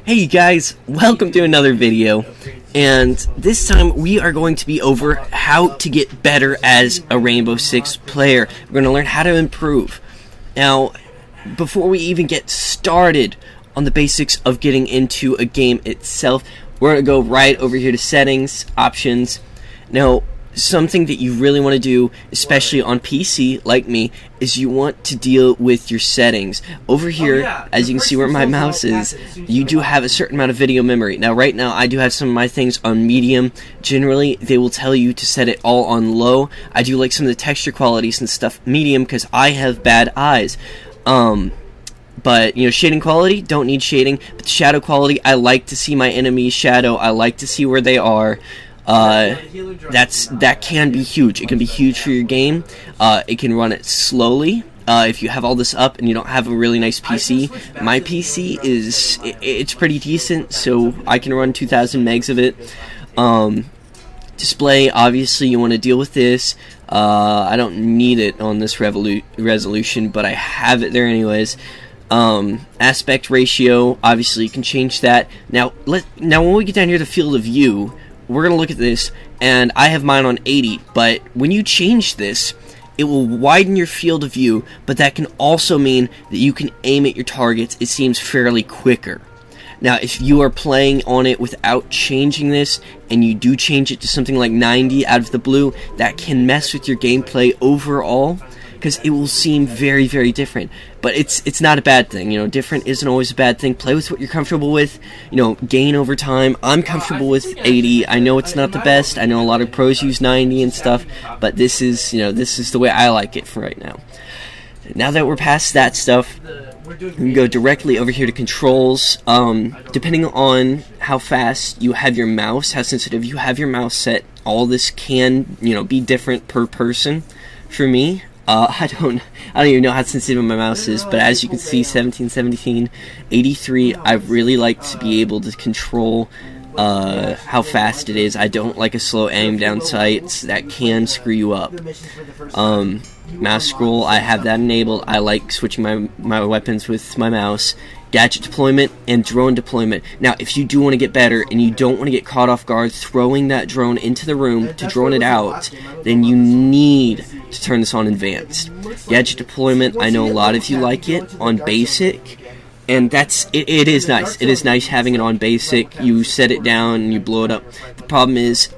Hey guys, welcome to another video, and this time we are going to be over how to get better as a Rainbow Six player. We're going to learn how to improve. Now, before we even get started on the basics of getting into a game itself, we're going to go right over here to settings, options. Now, something that you really want to do, especially on PC like me, is you want to deal with your settings. Over here, as you can see where my mouse is, you do have a certain amount of video memory. Now right now I do have some of my things on medium. Generally they will tell you to set it all on low. I do like some of the texture qualities and stuff medium because I have bad eyes. But, you know, shading quality, don't need shading. But the shadow quality, I like to see my enemy's shadow. I like to see where they are. That can be huge. It can be huge for your game. It can run it slowly. If you have all this up and you don't have a really nice PC, my PC it's pretty decent, so I can run 2,000 megs of it. Display, obviously you want to deal with this. I don't need it on this resolution, but I have it there anyways. Aspect ratio, obviously you can change that. Now when we get down here to field of view, we're going to look at this, and I have mine on 80, but when you change this, it will widen your field of view, but that can also mean that you can aim at your targets, it seems, fairly quicker. Now, if you are playing on it without changing this, and you do change it to something like 90 out of the blue, that can mess with your gameplay overall, because it will seem very, very different. But it's not a bad thing, you know, different isn't always a bad thing. Play with what you're comfortable with, you know, gain over time. I'm comfortable with 80, I know it's not the best, I know a lot of pros use 90 and stuff, but this is, you know, this is the way I like it for right now. Now that we're past that stuff, we can go directly over here to controls. Depending on how fast you have your mouse, how sensitive you have your mouse set, all this can, you know, be different per person. For me, I don't even know how sensitive my mouse is, but as you can see, 17, 17, 83, I really like to be able to control how fast it is. I don't like a slow aim down sights, that can screw you up. Mouse scroll, I have that enabled. I like switching my weapons with my mouse. Gadget deployment and drone deployment. Now, if you do want to get better and you don't want to get caught off guard throwing that drone into the room to drone it out, then you need to turn this on advanced. Gadget deployment, I know a lot of you like it on basic, and it is nice. It is nice having it on basic. You set it down and you blow it up. The problem is,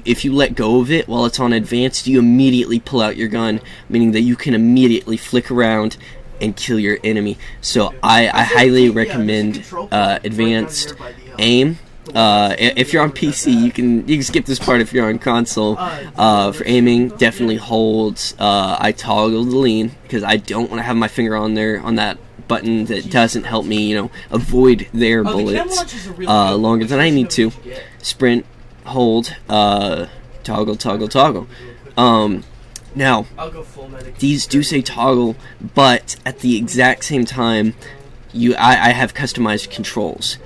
if you let go of it while it's on advanced, you immediately pull out your gun, meaning that you can immediately flick around and kill your enemy. So I highly recommend advanced aim. If you're on PC, you can skip this part if you're on console. For aiming, definitely hold. I toggle the lean because I don't want to have my finger on there on that button that doesn't help me, you know, avoid their bullets longer than I need to. Sprint, hold, toggle, toggle, toggle. Now, these do say toggle, but at the exact same time, I have customized controls.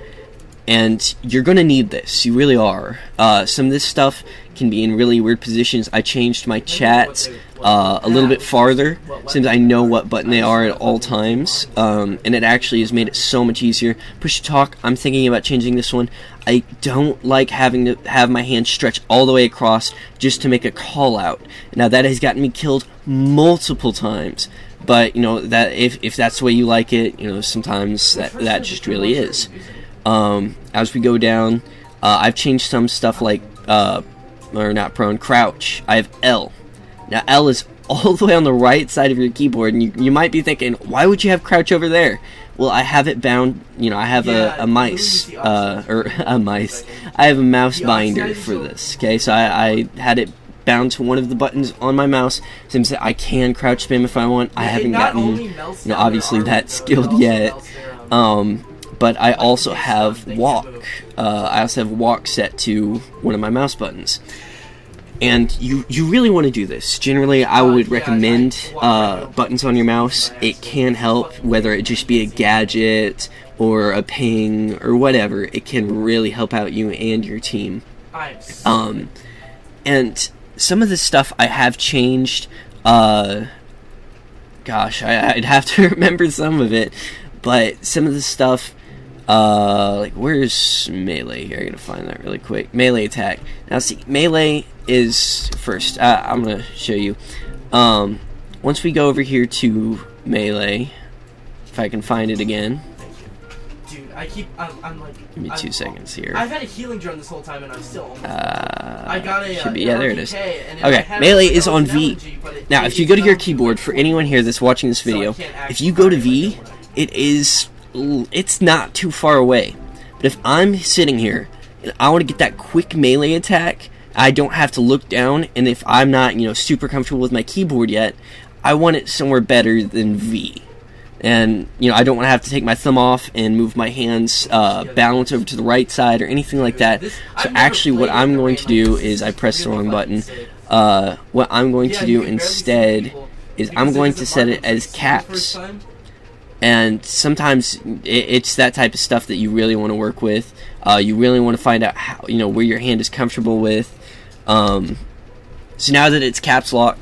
And you're going to need this, you really are. Some of this stuff can be in really weird positions. I changed my chats a little bit farther, since I know what button they are at all times, and it actually has made it so much easier. Push to talk, I'm thinking about changing this one. I don't like having to have my hand stretch all the way across just to make a call out. Now that has gotten me killed multiple times, but you know, that if that's the way you like it, you know, sometimes that just really is. As we go down, I've changed some stuff like, or not prone, crouch. I have L. Now L is all the way on the right side of your keyboard, and you might be thinking, why would you have crouch over there? Well, I have it bound, you know, I have a mice, or a mice. I have a mouse binder for this, okay? So I had it bound to one of the buttons on my mouse, since I can crouch spam if I want. I haven't gotten, you know, obviously that skilled yet. But I also have walk. I also have walk set to one of my mouse buttons. And you really want to do this. Generally, I would recommend buttons on your mouse. It can help, whether it just be a gadget or a ping or whatever. It can really help out you and your team. And some of this stuff I have changed. Gosh, I'd have to remember some of it. But some of the stuff like, where's melee here? I gotta find that really quick. Melee attack. Now see, melee is first. I'm gonna show you. Once we go over here to melee, if I can find it again. Dude, I'm like... Give me 2 seconds here. I've had a healing drone this whole time and I'm still almost... I got a... should be, yeah, there it is. Okay, melee is on V. Now, if you go to your keyboard, for anyone here that's watching this video, if you go to V, it's not too far away. But if I'm sitting here and I want to get that quick melee attack, I don't have to look down, and if I'm not, super comfortable with my keyboard yet, I want it somewhere better than V. And, I don't want to have to take my thumb off and move my hands balance over to the right side or anything like that. So actually what I'm going to do is, I pressed the wrong button, what I'm going to do instead is I'm going to set it as caps. And sometimes it's that type of stuff that you really want to work with. You really want to find out how, where your hand is comfortable with. So now that it's caps lock,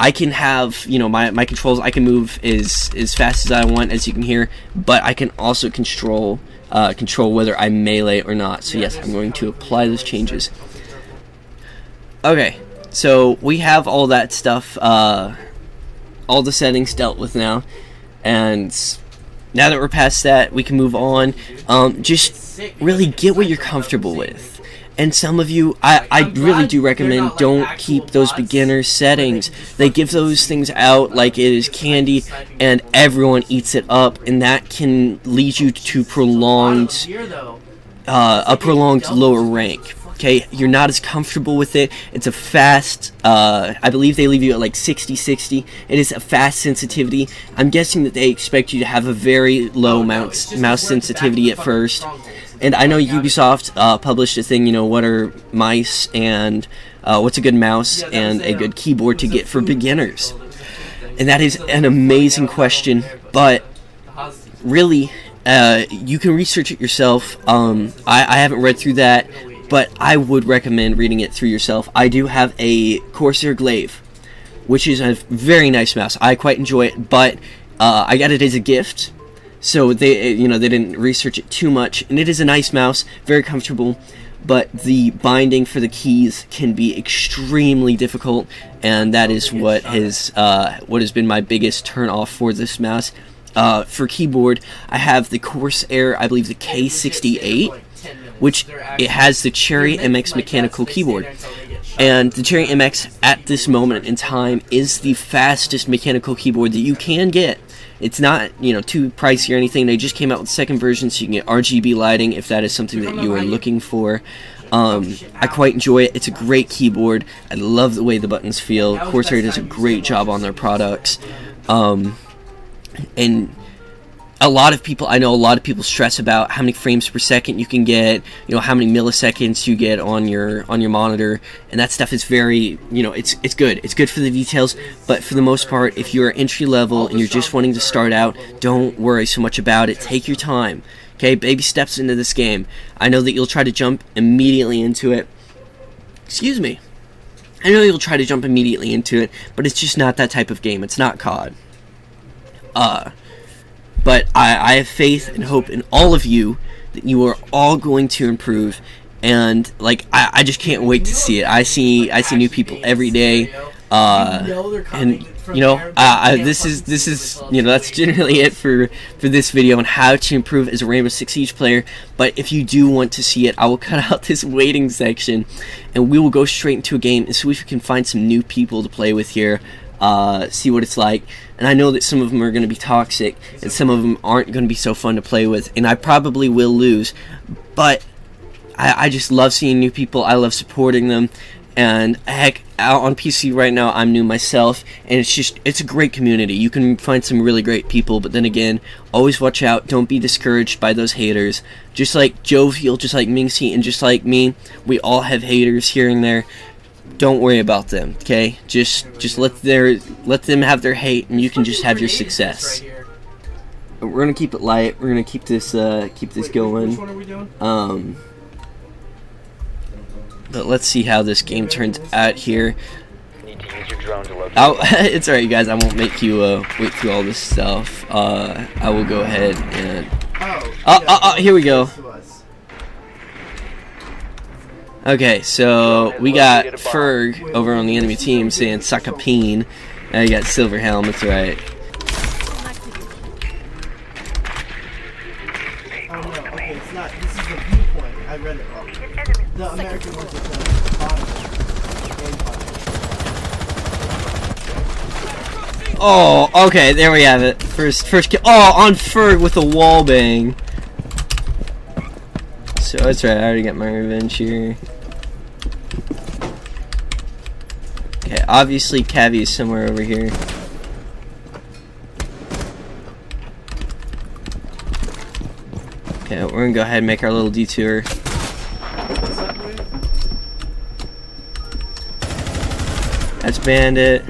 I can have, my controls, I can move as fast as I want, as you can hear, but I can also control whether I melee or not. So yes, I'm going to apply those changes. Okay, so we have all that stuff, all the settings dealt with now, and now that we're past that, we can move on. Just really get what you're comfortable with. And some of you, I really do recommend, don't keep those beginner settings. They give those things out like it is candy, and everyone eats it up, and that can lead you to a prolonged lower rank. Okay, you're not as comfortable with it. It's a fast, I believe they leave you at like 60-60. It is a fast sensitivity. I'm guessing that they expect you to have a very low mouse sensitivity at first. And I know Ubisoft published a thing, what are mice and what's a good mouse and a good keyboard to get for beginners? And that is an amazing question, but really, you can research it yourself. I haven't read through that, but I would recommend reading it through yourself. I do have a Corsair Glaive, which is a very nice mouse. I quite enjoy it, but I got it as a gift. So they didn't research it too much, and it is a nice mouse, very comfortable, but the binding for the keys can be extremely difficult, and that is what has been my biggest turn off for this mouse. For keyboard, I have the Corsair, I believe the K68, which it has the Cherry MX mechanical keyboard. And the Cherry MX at this moment in time is the fastest mechanical keyboard that you can get. It's not, too pricey or anything. They just came out with the second version, so you can get RGB lighting if that is something that you are looking for. I quite enjoy it. It's a great keyboard. I love the way the buttons feel. Corsair does a great job on their products. And I know a lot of people stress about how many frames per second you can get, how many milliseconds you get on your monitor, and that stuff is very, it's good. It's good for the details, but for the most part, if you're entry level and you're just wanting to start out, don't worry so much about it. Take your time. Okay, baby steps into this game. I know that you'll try to jump immediately into it. Excuse me. I know you'll try to jump immediately into it, but it's just not that type of game. It's not COD. But I have faith and hope in all of you that you are all going to improve, and I just can't wait to see it. I see new people every day, and this is that's generally it for this video on how to improve as a Rainbow Six Siege player. But if you do want to see it, I will cut out this waiting section, and we will go straight into a game and see if we can find some new people to play with here. See what it's like. And I know that some of them are going to be toxic, and some of them aren't going to be so fun to play with, and I probably will lose, but I just love seeing new people. I love supporting them, and heck, out on PC right now, I'm new myself, and it's a great community. You can find some really great people, but then again, always watch out. Don't be discouraged by those haters. Just like Jovial, just like Minxie, and just like me, we all have haters here and there. Don't worry about them, okay? Just let them have their hate, and you can just have your success. We're gonna keep it light. We're gonna keep this going. Which one are we doing? But let's see how this game turns out here. Oh, it's alright, you guys. I won't make you wait through all this stuff. I will go ahead and. Here we go. Okay, so we got Ferg over on the enemy team saying Sakapine. Now you got Silver Helm, that's right. Oh no, okay, it's not. This is the viewpoint. I read it wrong. The American ones are the bottom. Oh, okay, there we have it. First kill. Oh, on Ferg with a wall bang. So that's right, I already got my revenge here. Okay, obviously Cavi is somewhere over here. Okay, we're gonna go ahead and make our little detour. That's Bandit.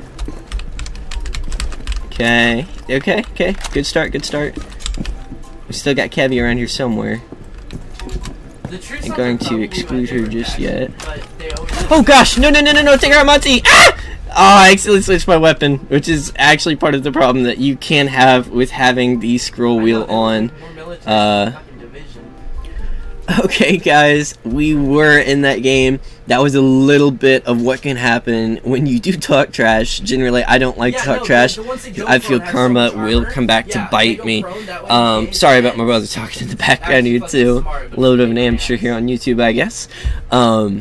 Okay, okay. Good start. We still got Cavi around here somewhere. Ain't going to exclude her just yet. Oh gosh, no, take her out, Monty! Ah! Oh, I accidentally switched my weapon, which is actually part of the problem that you can have with having the scroll wheel on. Okay, guys, we were in that game. That was a little bit of what can happen when you do talk trash. Generally, I don't like to talk trash. I feel karma will come back to bite me. Sorry about my brother talking in the background here too. A little bit of an amateur here on YouTube, I guess. I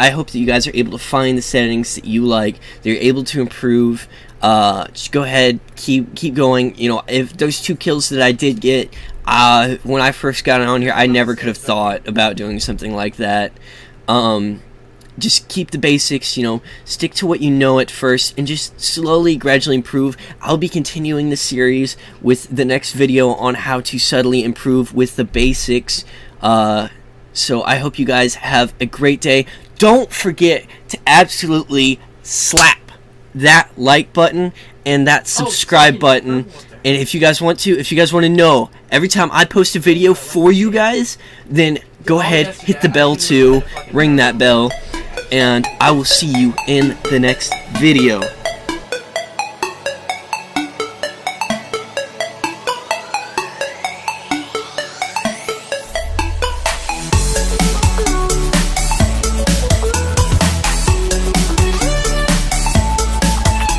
hope that you guys are able to find the settings that you like, that you're able to improve. Just go ahead, keep going. You know, if those 2 kills that I did get, when I first got on here, I never could have thought about doing something like that. Just keep the basics, you know, stick to what you know at first, and just slowly, gradually improve. I'll be continuing the series with the next video on how to subtly improve with the basics. So I hope you guys have a great day. Don't forget to absolutely slap that like button and that subscribe button. And if you guys want to know every time I post a video for you guys, then go ahead, hit the bell too, ring that bell, and I will see you in the next video.